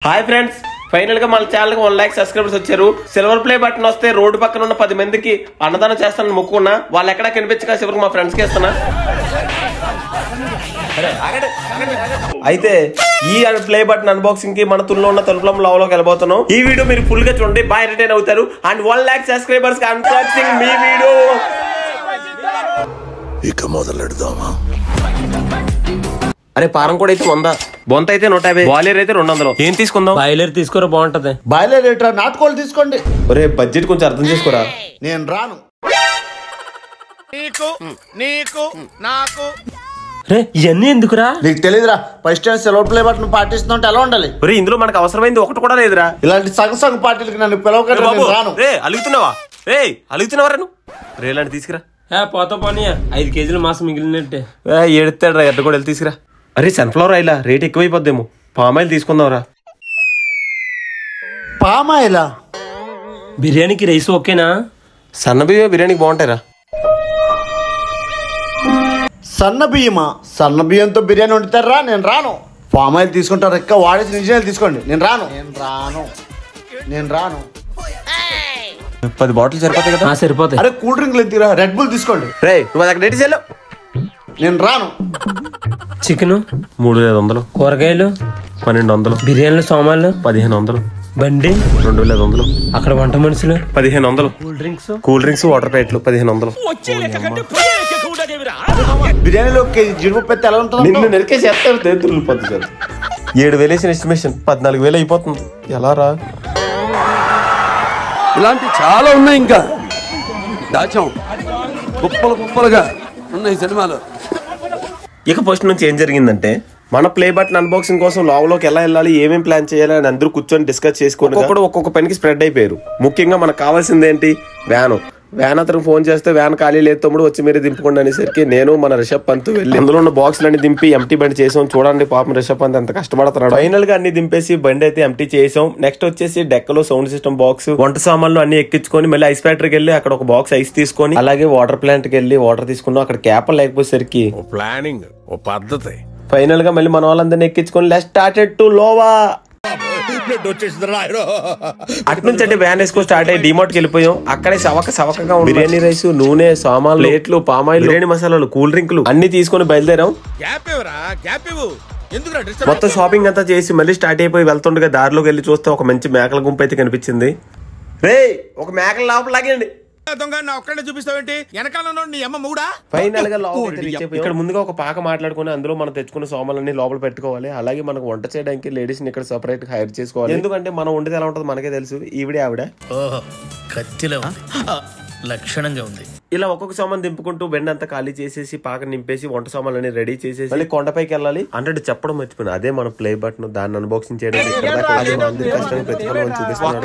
Hi friends, final గా మన channel కి 1 लाख సబ్స్క్రైబర్స్ వచ్చారు. సిల్వర్ ప్లే బటన్ వస్తే రోడ్డు పక్కన ఉన్న 10 మందికి అన్నదానం చేస్తానని మొక్కుకున్నా. వాళ్ళు ఎక్కడా కనిపించక చివరికి మా ఫ్రెండ్స్ కి ఇస్తున్నా. అయితే ఈ ప్లే బటన్ అన్బాక్సింగ్ కి మన తుల్లో ఉన్న తలుపులం లోకి వెళ్ళబోతున్నాం. ఈ వీడియో మీరు ఫుల్ గా చూడండి, బాగా ఎంటర్టైన్ అవుతారు. అండ్ 1 लाख సబ్స్క్రైబర్స్ కి అన్బాక్సింగ్ మీ వీడియో. ఇక మొదలెడదామా? అరే పారం కూడా అయితే 100, బొంత అయితే 150, బాయిలర్ అయితే 200. ఏం తీసుకుందాం? బాయిలర్ తీసుకోరా, బాగుంటది. బాయిలర్ రేట్రా, నాటుకోలు తీసుకోండి. ఒరే బడ్జెట్ కొంచెం అర్థం చేసుకోరా. నేను రాను. నాకు ఇవన్నీ ఎందుకురా? నీకు తెలియదురా, first time silver play button పాటిస్తుంటే ఎలా ఉండాలి? ఒరే ఇందులో మనకు అవసరమైంది ఒకటి కూడా లేదురా. ఇలాంటి సగ పార్టీలకి నన్ను పిలవకండి, రాను. అలుగుతున్నావా? అలుగుతున్నావా నువ్వు? రేలాంటి తీసుకురా. పోతా పోనీ, 5 కేజీలు మాసం మిగిలినట్టే. ఏడుతాడు రా, ఎట్ట కూడా వెళ్ళి తీసుకురా. అరే సన్ఫ్లవర్ ఆయిల్ రేట్ ఎక్కువైపోద్దేమో, పామ్ ఆయిల్ తీసుకుందాంరా. పామాయిలా? బిర్యానీకి రైస్ ఓకేనా? సన్న బియ్యం బిర్యానీకి బాగుంటాయిరా. సన్న బియ్యమా? సన్న బియ్యంతో బిర్యానీ వండుతారా? నేను రాను. పామాయిల్ తీసుకుంటారు, ఎక్క వాడేసి నిజాలు తీసుకోండి. నేను రాను. 10 బాటిల్ సరిపోతాయి కదా? సరిపోతాయి. అరే కూల్ డ్రింక్లు ఎందుకురా, రెడ్ బుల్ తీసుకోండి. రే నువ్వు అక్కడ రెడీ చేయలేవు. నేను రాను. చికెన్ 3500, కూరగాయలు 1200, బిర్యానీలు సామాన్లు 1500, బండి 2500, అక్కడ వంట మనుషులు 1500, కూల్ డ్రింక్స్ వాటర్ ప్యాకెట్లు 1500. బిర్యానీలో కేజీ జీడిపప్పు పెట్టి ఎలా ఉంటుంది? నిన్ను నరికేసి ఎత్తారు తెంతులు 7,000 వేసిన ఎస్టిమేషన్ 14,000 అయిపోతుంది. ఎలా రా? ఇలాంటి చాలా ఉన్నాయి, ఇంకా దాచాం కుప్పలుగా ఉన్నాయి సినిమాలు. ఇక ఫస్ట్ నుంచి ఏం జరిగిందంటే, మన ప్లే బటన్ అన్బాక్సింగ్ కోసం లోపలోకి ఎలా వెళ్ళాలి, ఏమేం ప్లాన్ చేయాలి అని అందరూ కూర్చొని డిస్కస్ చేసుకుని ఒక్కొక్క పనికి స్ప్రెడ్ అయిపోయారు. ముఖ్యంగా మనకు కావాల్సింది ఏంటి? వ్యాన్ అతను ఫోన్ చేస్తే వ్యాన్ ఖాళీ లేదు తమ్ముడు, వచ్చి మీరే దింపుకోండి అనేసరికి నేను మన రిషబ్ పంత్ వెళ్ళి అందులో ఉన్న బాక్స్ అన్ని దింపి ఎంటీ బండి చేసాం. చూడండి పాపం రిషబ్ పంత్ ఎంత కష్టపడుతున్నాడు. ఫైనల్ గా అన్ని దింపేసి బండి అయితే ఎంటీ చేసాం. నెక్స్ట్ వచ్చేసి డెక్కలో సౌండ్ సిస్టమ్ బాక్స్, వంట సామాన్లు అన్ని ఎక్కించుకొని మళ్ళీ ఐస్ ఫ్యాక్టరీకి వెళ్ళి అక్కడ ఒక బాక్స్ ఐస్ తీసుకొని, అలాగే వాటర్ ప్లాంట్ కి వెళ్ళి వాటర్ తీసుకున్నాం. అక్కడ క్యాప్ లేకపోయేసరికి ప్లానింగ్ ఓ పద్ధతి. ఫైనల్ గా మళ్ళీ మన వాళ్ళందరినీ ఎక్కించుకొని లెట్స్ స్టార్టెడ్ టు లోవా. అటు నుంచి అంటే వ్యాన్ వేసుకొని స్టార్ట్ అయ్యి డిమార్ట్ కి వెళ్ళిపోయాం. అక్కడే సవకగా బిర్యానీ రైస్, నూనె, సామాన్లు, ప్లేట్లు, పామాయిల్, బిర్యానీ మసాలాలు, కూల్ డ్రింక్లు అన్ని తీసుకొని బయలుదేరాం. మొత్తం షాపింగ్ అంతా చేసి మళ్ళీ స్టార్ట్ అయిపోయి వెళ్తుండగా దారిలోకి వెళ్ళి చూస్తే ఒక మంచి మేకల గుంపు అయితే కనిపించింది. రే ఒక మేకల లోపల లాగండి. ఫైనల్ గా ఇక్కడ ముందుగా ఒక పాక మాట్లాడుకుని అందులో మనం తెచ్చుకున్న సామాన్లన్నీ లోపల పెట్టుకోవాలి. అలాగే మనకు వంట చేయడానికి లేడీస్ ని ఇక్కడ సెపరేట్ హైర్ చేసుకోవాలి. ఎందుకంటే మనం వండితే ఎలా ఉంటుందో మనకే తెలుసు. ఆవిడ లక్షణంగా ఉంది. ఇలా ఒక్కొక్క సామాన్ దింపుకుంటూ బెండ్ అంతా ఖాళీ చేసేసి పాక నింపేసి వంట సామాన్లన్నీ రెడీ చేసేసి మళ్ళీ కొండపైకి వెళ్ళాలి. అంటే చెప్పడం మర్చిపోయినా, అదే మన ప్లే బటన్, దాన్ని అన్బాక్సింగ్ చేయడం కష్టానికి ప్రతిఫలం చూపిస్తున్నాను.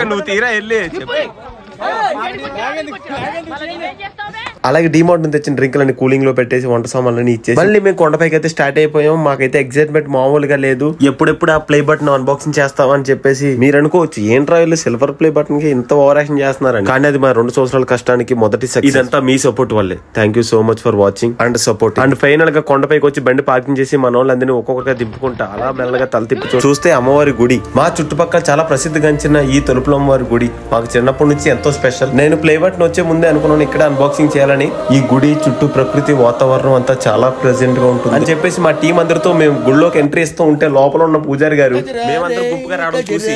అలాగే డిమార్ట్ నుంచి తెచ్చిన డ్రింక్లన్నీ కూలింగ్ లో పెట్టేసి వంట సామాన్లని ఇచ్చేసి మళ్ళీ మేము కొండపైకి అయితే స్టార్ట్ అయిపోయాం. మాకైతే ఎగ్జైట్మెంట్ మామూలుగా లేదు. ఎప్పుడెప్పుడు ఆ ప్లే బటన్ అన్బాక్సింగ్ చేస్తామని చెప్పేసి మీరు అనుకోవచ్చు, ఏంట్రా వీళ్ళు సిల్వర్ ప్లే బటన్ కి ఇంత ఓవర్ యాక్షన్ చేస్తున్నారని. కానీ అది మా 2 సంవత్సరాల కష్టానికి మొదటి సక్సెస్. ఇదంతా మీ సపోర్ట్ వల్లే. Thank you so much for watching and support. And final గా కొండపైకి వచ్చి బండి పార్కింగ్ చేసి మన వాళ్ళందరినీ ఒక్కొక్కగా దింపుకుంటా అలా మెల్లగా తల తిప్పి చూస్తే అమ్మవారి గుడి. మా చుట్టుపక్కల చాలా ప్రసిద్ధిగాంచిన ఈ తలుపులం వారి గుడి మాకు చిన్నప్పటి నుంచి ఎంతో స్పెషల్. నేను ప్లే బటన్ వచ్చే ముందే అనుకున్నాను ఇక్కడ అన్బాక్సింగ్ చేయాలని. ఈ గుడి చుట్టూ ప్రకృతి వాతావరణం అంతా చాలా ప్రెజెంట్ గా ఉంటుంది అని చెప్పేసి మా టీం అందరితో మేము గుడిలోకి ఎంట్రీ ఇస్తూ ఉంటే లోపల ఉన్న పూజారి గారు మేమందరం గుంపుగా రావడం చూసి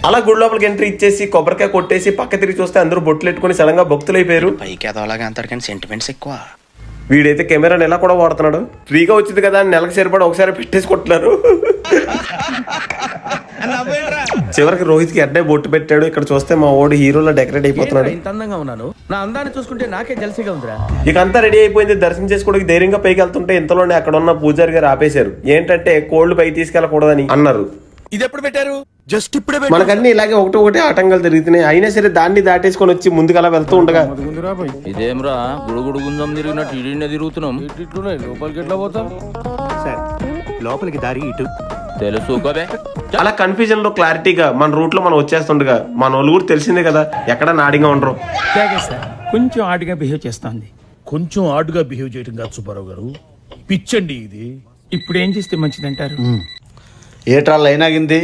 అలా గుడి లోపలికి ఎంట్రీ ఇచ్చేసి కొబ్బరికాయ కొట్టేసి పక్క తిరిగి చూస్తే అందరూ బొట్లు పెట్టుకుని సడన్ గా భక్తులు అయిపోయారు. సెంటిమెంట్స్ ఎక్కువ. వీడైతే కెమెరాని ఎలా కూడా వాడుతున్నాడు. ఫ్రీగా వచ్చింది కదా అని నెలకు సరిపడా ఒకసారి పెట్టేసి కొట్టున్నారు. చివరికి రోహిత్ కి అడ్డే బొట్టు పెట్టాడు. ఇక్కడ చూస్తే మా ఓడి హీరోలో డెకరేట్ అయిపోతున్నాడు. ఇంత అందంగా ఉన్నాను, నా అందాన్ని చూసుకుంటే నాకే జల్సీగా ఉందిరా. ఇక అంతా రెడీ అయిపోయింది. దర్శనం చేసుకోవడానికి ధైర్యంగా పైకి వెళ్తుంటే ఇంతలోనే అక్కడ ఉన్న పూజారి గారు ఆపేశారు. ఏంటంటే కోళ్లు పైకి తీసుకెళ్లకూడదని అన్నారు. ఇది ఎప్పుడు పెట్టారు? జస్ట్ ఇప్పుడే. మనకన్నీ ఇలాగే ఒకటి ఆటంకాలు జరుగుతున్నాయి. అయినా సరే దాన్ని దాటేసుకొని వచ్చి ముందుకు అలా వెళ్తూ ఉండగా ఇదేమ్రా గుడుగుడు గుంజం తిరిగినట్టు ఇడినే తిరుగుతున్నాం. లోపలికి ఎట్లా పోతాం? లోపలికి దారి ఇటు తెలుసు. అలా కన్ఫ్యూజన్ లో క్లారిటీగా మన రూట్ లో మనం వచ్చేస్తుండగా మన వాళ్ళు కూడా తెలిసిందే కదా ఎక్కడ నాడిగా ఉండరు. కొంచెం ఆడుగా బిహేవ్ చేస్తుంది. కొంచెం ఆడుగా బిహేవ్ చేయడం కాదు సుబ్బారావు గారు, పిచ్చండి ఇది. ఇప్పుడు ఏం చేస్తే మంచిదంటారు? ఏట్రా లైన్ ఆగింది,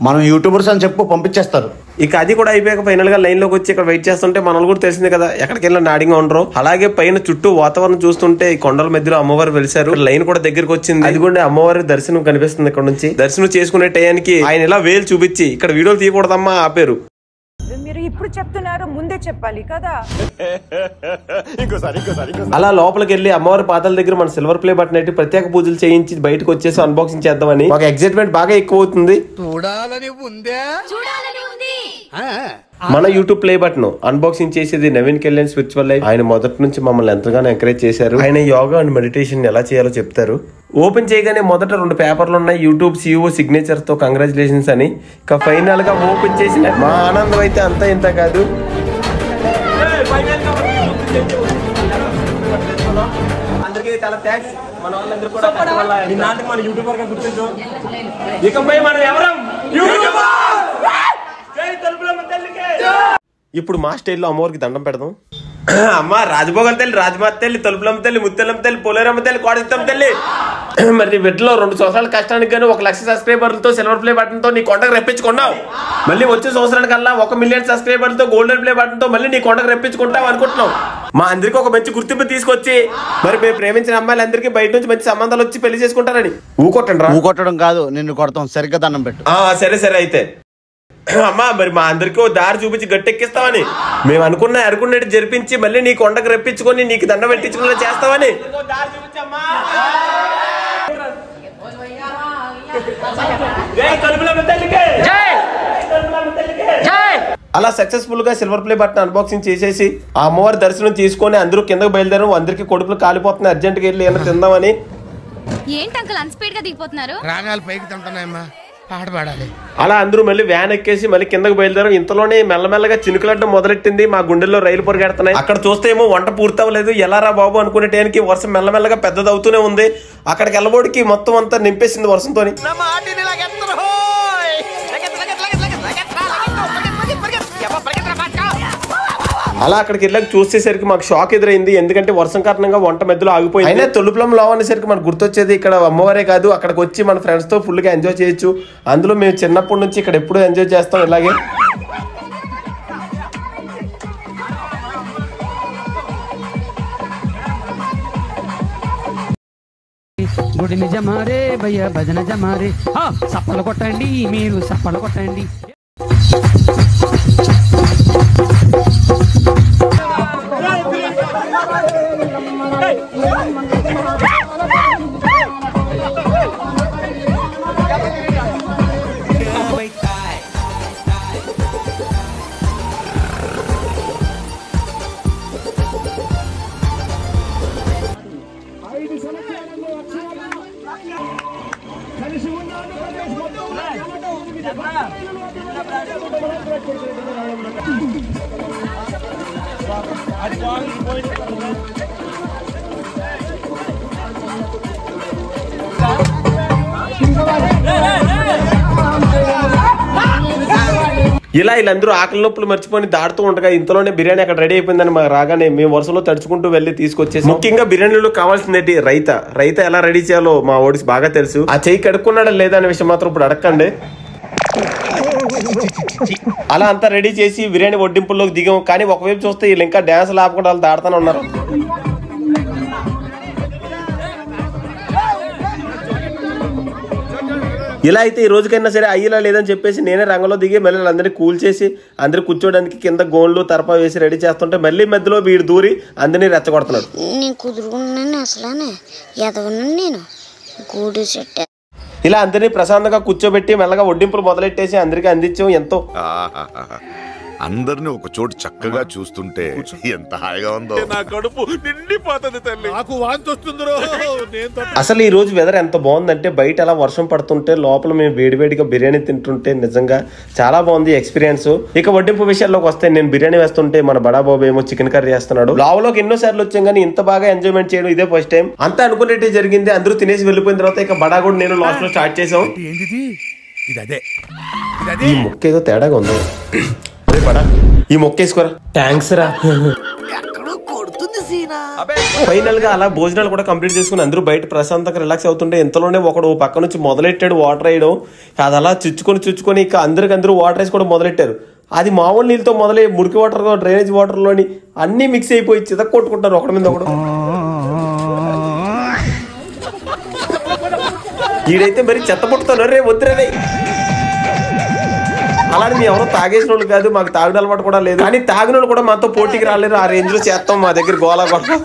మనం యూట్యూబర్స్ అని చెప్పు పంపించేస్తారు. ఇక అది కూడా అయిపోయాక ఫైనల్ గా లైన్ లోకి వచ్చి ఇక్కడ వెయిట్ చేస్తుంటే మనల్ని కూడా తెలిసింది కదా ఎక్కడికి వెళ్ళినా నాడింగ్ ఉండరు. అలాగే పైన చుట్టూ వాతావరణం చూస్తుంటే ఈ కొండల మధ్యలో అమ్మవారు వెలిసారు. లైన్ కూడా దగ్గరికి వచ్చింది. అది కూడా అమ్మవారి దర్శనం కనిపిస్తుంది. ఇక్కడ నుంచి దర్శనం చేసుకునే టయానికి ఆయన ఇలా వేలు చూపించి ఇక్కడ వీడియోలు తీయకూడదమ్మా ఆపేరు. మీరు ఇప్పుడు చెప్తున్నారు, ముందే చెప్పాలి కదా. అలా లోపలికి వెళ్ళి అమ్మవారి పాదాల దగ్గర మన సిల్వర్ ప్లే బటన్ అయితే ప్రత్యేక పూజలు చేయించి బయటకు వచ్చేసి అన్బాక్సింగ్ చేద్దామని మాకు ఎక్సైట్మెంట్ బాగా ఎక్కువ అవుతుంది. మన యూట్యూబ్ ప్లే బటన్ అన్బాక్సింగ్ చేసేది నవీన్ కళ్యాణ్ స్పిరిచువల్ లైఫ్. ఆయన మొదటి నుంచి మమ్మల్ని ఎంతగానో ఎంకరేజ్ చేశారు. ఆయన యోగా అండ్ మెడిటేషన్ ఎలా చేయాలో చెప్తారు. ఓపెన్ చేయగానే మొదట 2 పేపర్లు ఉన్నాయి. యూట్యూబ్ CEO సిగ్నేచర్ తో కంగ్రాచులేషన్స్ అని. ఇక ఫైనల్ గా ఓపెన్ చేసిన మా ఆనందం అయితే అంతా ఇంత కాదు. అందరికీ చాలా థాంక్స్. మన వాళ్ళందరూ కూడా ఈనాటికి మన యూట్యూబర్ గా గుర్తించు. ఇకపై మనం ఎవరం యూట్యూబర్. ఇప్పుడు మా స్టైల్లో అమ్మవారికి దండం పెడదాం. అమ్మ రాజభోగం తల్లి, రాజమాత తల్లి, తలుపులమ్మ తల్లి, ముత్తెలమ్మ తల్లి, పోలేరమ్మ తల్లి, కోడెత్తమ్మ తల్లి. మరి వీటిలో 2 సంవత్సరాల కష్టానికి గాను 1 లక్ష సబ్స్క్రైబర్లతో సిల్వర్ ప్లే బటన్ తో నీ కొండకు రప్పించుకున్నావు. మళ్ళీ వచ్చే సంవత్సరానికల్లా 1 మిలియన్ సబ్స్క్రైబర్లతో గోల్డెన్ ప్లే బటన్ తో మళ్ళీ నీ కొండకు రప్పించుకుంటావు అనుకుంటున్నావు. మా అందరికి ఒక మంచి గుర్తింపు తీసుకొచ్చి మరి మేము ప్రేమించిన అమ్మాయిలందరికీ బయట నుంచి మంచి సంబంధాలు వచ్చి పెళ్లి చేసుకుంటారని ఊకొట్టండి. ఊకొట్టడం కాదు, నిన్ను కొడతాం. సరిగ్గా దండం పెట్టు. సరే సరే అయితే అమ్మా మరి మా అందరికి ఓ దారి చూపించి గట్టెక్కిస్తావని మేము అనుకున్నట్టు జరిపించి మళ్ళీ నీ కొండకు రప్పించుకొని నీకు దండ పెట్టించుకునేలా చేస్తావని. అలా సక్సెస్ఫుల్ గా సిల్వర్ ప్లే బటన్ అన్బాక్సింగ్ చేసేసి ఆ అమ్మవారి దర్శనం తీసుకొని అందరూ కిందకు బయలుదేరాం. అందరికి కొడుకులు కాలిపోతున్నాయి, అర్జెంట్ గా వెళ్ళి ఏమైనా తిందామని. ఏంటి అంకుల్ అన్స్పీడ్ గా దిగిపోతున్నారు? రాగాలు పైకి తింటున్నాయమ్మా, పాట పాడాలి. అలా అందరూ మళ్ళీ వ్యాన్ ఎక్కేసి మళ్ళీ కిందకు బయలుదేరాం. ఇంతలోనే మెల్లమెల్లగా చినుకులడ్డం మొదలెట్టింది. మా గుండెల్లో రైలు పరిగెడుతున్నాయి. అక్కడ చూస్తే ఏమో వంట పూర్తవలేదు. ఎలారా బాబు అనుకునే టైంకి వర్షం మెల్లమెల్లగా పెద్దదవుతూనే ఉంది. అక్కడికి వెళ్ళబోడికి మొత్తం అంతా నింపేసింది వర్షంతో. అలా అక్కడికి వెళ్ళాక చూసేసరికి మాకు షాక్ ఎదురైంది. ఎందుకంటే వర్షం కారణంగా వంట మధ్యలో ఆగిపోయింది. అయినా తొలుపులం లావ్ అనేసరికి మనకు గుర్తొచ్చేది ఇక్కడ అమ్మవారే కాదు, అక్కడికి వచ్చి మన ఫ్రెండ్స్ తో ఫుల్ గా ఎంజాయ్ చేయొచ్చు. అందులో మేము చిన్నప్పటి నుంచి ఇక్కడ ఎప్పుడు ఎంజాయ్ చేస్తాం ఇలాగే. గుడి నిజమారే భయ్య భజన జమారే, సప్పలు కొట్టండి మీరు సప్పలు కొట్టండి. ఇలా వీళ్ళందరూ ఆకలి నొప్పులు మర్చిపోయి దాడుతూ ఉండగా ఇంతలోనే బిర్యానీ అక్కడ రెడీ అయిపోయిందని మా రాగానే మేము వరుసలో తడుచుకుంటూ వెళ్ళి తీసుకొచ్చేసి. ముఖ్యంగా బిర్యానీలో కావాల్సింది రైతా ఎలా రెడీ చేయాలో మా ఓడిసి బాగా తెలుసు. ఆ చెయ్యి కడుక్కున్నాడా లేదా అనే విషయం మాత్రం ఇప్పుడు అడగండి. అలా అంతా రెడీ చేసి బిర్యానీ వడ్డింపుల్లోకి దిగాం. కానీ ఒకవైపు చూస్తే వీళ్ళు ఇంకా డ్యాన్స్ ఆపకుండా వాళ్ళు దాడుతూనే ఉన్నారు. ఇలా అయితే ఈ రోజుకైనా సరే అయ్యేలా లేదని చెప్పేసి నేనే రంగంలో దిగి మళ్ళీ అందరినీ కూల్ చేసి అందరు కూర్చోడానికి కింద గోన్లు తరపా వేసి రెడీ చేస్తుంటే మళ్ళీ మధ్యలో వీడు దూరి అందరినీ రెచ్చగొడుతున్నాడు. నేను కుదురుకున్నాను అసలు ఎదవను నేను గూడు చెట్ట. ఇలా అందరినీ ప్రశాంతంగా కూర్చోబెట్టి మెల్లగా వడ్డింపులు మొదలెట్టేసి అందరికీ అందించాం. ఎంతో అందరిని ఒక చోటు చక్కగా చూస్తుంటే ఎంత హాయిగా ఉందో. నా కడుపు నిండిపోతుంది తల్లి, నాకు వాంతి వస్తుందిరో. అసలు ఈ రోజు వెదర్ ఎంత బాగుందంటే బయట అలా వర్షం పడుతుంటే లోపల మేము వేడివేడిగా బిర్యానీ తింటుంటే నిజంగా చాలా బాగుంది ఎక్స్పీరియన్స్. ఇక వడ్డింపు విషయాల్లోకి వస్తే నేను బిర్యానీ వేస్తుంటే మన బడా బాబు ఏమో చికెన్ కర్రీ చేస్తున్నాడు. లావులోకి ఎన్నో సార్లు వచ్చాం కానీ ఇంత బాగా ఎంజాయ్మెంట్ చేయడం ఇదే ఫస్ట్ టైం. అంతా అనుకునేట్టు జరిగింది. అందరూ తినేసి వెళ్ళిపోయిన తర్వాత ఇక బడా కూడా నేను లాస్ట్ లో స్టార్ట్ చేసాం. ఈ ముక్క ఏదో తేడాగా ఉంది. ఈ మొక్కేసుకోరా. థ్యాంక్స్ రా. కొడుతుంది ఫైనల్ గా అలా భోజనాలు కూడా కంప్లీట్ చేసుకుని అందరూ బయట ప్రశాంతంగా రిలాక్స్ అవుతుంటే ఇంతలోనే ఒకడు పక్క నుంచి మొదలెట్టాడు వాటర్ వేయడం. అది అలా చుచ్చుకొని ఇక అందరూ వాటర్ వేసి కూడా మొదలెట్టారు. అది మామూలు నీళ్ళతో మొదలై మురికి వాటర్ డ్రైనేజ్ వాటర్ లోని అన్ని మిక్స్ అయిపోయి చితక్ కొట్టుకుంటారు ఒకటి మీద ఒకడు. ఈడైతే మరి చెత్త పుట్టుతాను రే వద్దురే. అలానే మేము ఎవరో తాగేసిన వాళ్ళు కాదు, మాకు తాగుడు అలవాటు కూడా లేదు, కానీ తాగిన వాళ్ళు కూడా మాతో పోటీకి రాలేరు. ఆ రేంజ్ లో చేస్తాం మా దగ్గర గోలా కొడతాం.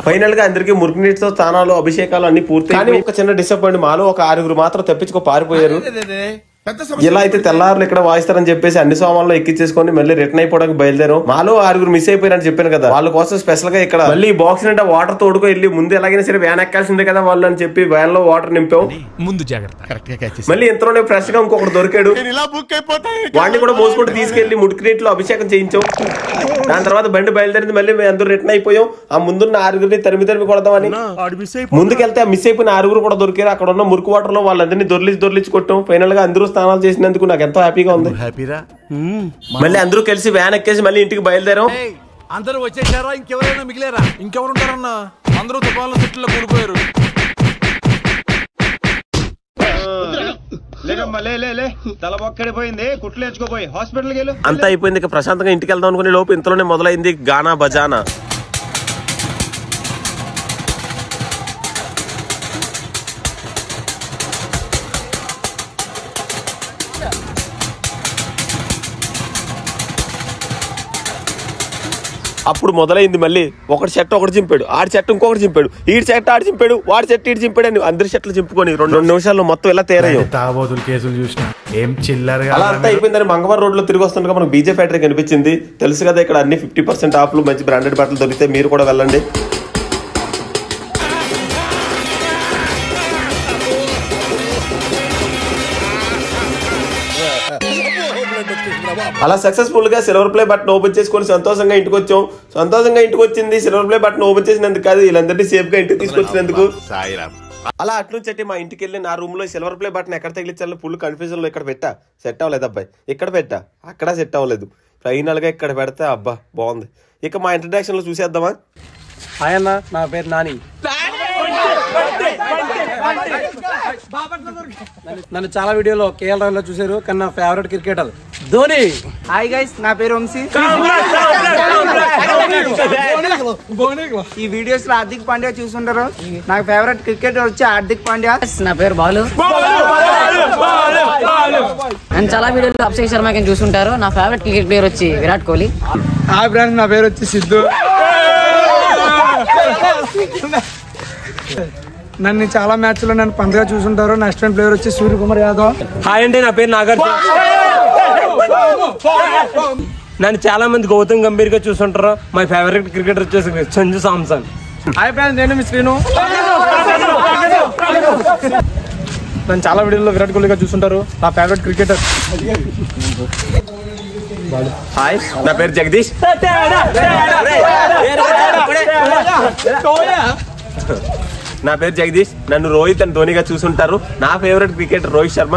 ఫైనల్ గా అందరికి మురికి నీటితో స్నానాలు అభిషేకాలు అన్ని పూర్తి. కానీ ఒక చిన్న డిసప్పాయింట్, మాలో ఒక 6 మాత్రం తప్పించుకో పారిపోయారు. ఇలా అయితే తెల్లారులు ఇక్కడ వాయిస్తారని చెప్పేసి అన్ని సోమాల్లో ఎక్కించేసుకొని మళ్ళీ రిటర్న్ అయిపోవడానికి బయలుదేరాం. మాలో 6 మిస్ అయిపోయారని చెప్పాను కదా, వాళ్ళ కోసం స్పెషల్ గా ఇక్కడ మళ్ళీ బాక్స్ నిండా వాటర్ తోడుకో వెళ్ళి ముందు ఎలాగైనా సరే వ్యాన్ ఎక్కాల్సిందే కదా వాళ్ళు అని చెప్పి వ్యాన్ లో వాటర్ నింపాం. ముందు జాగ్రత్త. మళ్ళీ ఇంతలోనే ఫ్రెష్ గా ఇంకొకటి దొరికాడు, వాడిని కూడా మోసుకుంటూ తీసుకెళ్లి మురికి నీటిలో అభిషేకం చేయించాం. దాని తర్వాత బండి బయలుదేరింది, మళ్ళీ మేము అందరూ రిటర్న్ అయిపోయాం. ఆ ముందున్న 6 తరిమి కొడదామని ముందుకెళ్తే మిస్ అయిపోయిన 6 కూడా దొరికారు. అక్కడ ఉన్న మురికి వాటర్ లో వాళ్ళందరినీ దొర్లిచి కొట్టాం. ఫైనల్ గా అందరూ స్నానాలు చేసినందుకు నాకు ఎంతో హ్యాపీగా ఉంది. మళ్ళీ అందరూ కలిసి వ్యాన్ ఎక్కేసి మళ్ళీ ఇంటికి బయలుదేరాం. అందరూ వచ్చేసారా? ఇంకెవరైనా మిగిలేరా? ఇంకెవరు ఉంటారన్నా? అందరూ తుఫాన్ల చెట్టులో కూలిపోయారు. అంతా అయిపోయింది, ఇక ప్రశాంతంగా ఇంటికి వెళ్దాం అనుకునే లోపు ఇంతలోనే మొదలైంది గానా బజానా. అప్పుడు మొదలైంది మళ్ళీ ఒకటి చెట్టు ఒకటి చింపాడు, ఆడి చెట్టు ఇంకొకటి చింపాడు, ఈడి చెట్టు ఆడి చింపాడు, వాడి చెట్టు ఈడి చింపాడు అని అందరి చెట్లు చింపుకొని 2 నిమిషాల్లో మొత్తం ఇలా తేరయ్యాం. తాగబోతులు కేసులు చూసిన ఏం చిల్లర. అలా అంతా అయిపోయిందని మంగళవారం రోడ్ లో తిరిగి వస్తుండగా మనకు బీజే ఫ్యాక్టరీ కనిపించింది. తెలుసు కదా ఇక్కడ అన్ని 50% ఆఫ్లు, మంచి బ్రాండెడ్ బట్టలు దొరికితే మీరు కూడా వెళ్ళండి. అలా సక్సెస్ఫుల్ గా సిల్వర్ ప్లే బటన్ ఓపెన్ చేసుకొని సంతోషంగా ఇంటికి వచ్చాం. సంతోషంగా ఇంటికి వచ్చింది సిల్వర్ ప్లే బటన్ ఓపెన్ చేసినందుకు కాదు, వీళ్ళందరినీ సేఫ్ గా ఇంటికి తీసుకొచ్చినందుకు. అలా అట్నుంచి మా ఇంటికి వెళ్ళి నా రూమ్ లో సిల్వర్ ప్లే బటన్ ఎక్కడ తగిలించాలో ఫుల్ కన్ఫ్యూజన్ లో ఇక్కడ పెట్టా, సెట్ అవ్వలేదు అబ్బాయి. ఇక్కడ పెట్టా, అక్కడ సెట్ అవ్వలేదు. ఫైనల్ గా ఇక్కడ పెడితే అబ్బా బాగుంది. ఇక మా ఇంట్రడక్షన్ లో చూసేద్దామా. హాయ్ అన్న, నా పేరు నాని. నన్ను చాలా వీడియోలో కేఎల్ రావులో చూసారు, కానీ నా favourite cricketer Dhoni. Hi guys, నా పేరు వంశీ. ఈ వీడియోస్ లో హార్దిక్ పాండ్యా చూసుంటారు. నాకు ఫేవరెట్ క్రికెటర్ వచ్చి హార్దిక్ పాండ్యా. నా పేరు బాలు. నేను చాలా వీడియోలో అభిషేక్ శర్మ చూసుంటారు. నా ఫేవరెట్ క్రికెట్ ప్లేయర్ వచ్చి విరాట్ కోహ్లీ. హాయ్ ఫ్రెండ్స్, నా పేరు వచ్చి సిద్ధు. నన్ను చాలా మ్యాచ్ లో నన్ను పండుగ చూసుంటారు. నెక్స్ట్ టైం ప్లేయర్ వచ్చి సూర్యకుమార్ యాదవ్. హాయ్ అండి, నా పేరు నాగార్జున. నన్ను చాలా మంది గౌతమ్ గంభీర్ గా చూసుంటారు. మై ఫేవరెట్ క్రికెటర్ వచ్చేసి సంజు సామ్సన్. హాయ్ ఫ్రెండ్స్, నేను మీ శ్రీను. నన్ను చాలా వీడియోలో విరాట్ కోహ్లీగా చూసుంటారు. నా ఫేవరెట్ క్రికెటర్. హాయ్, నా పేరు జగదీష్. నా పేరు జగదీష్. నన్ను రోహిత్ అండ్ ధోనిగా చూసుంటారు. నా ఫేవరెట్ క్రికెటర్ రోహిత్ శర్మ.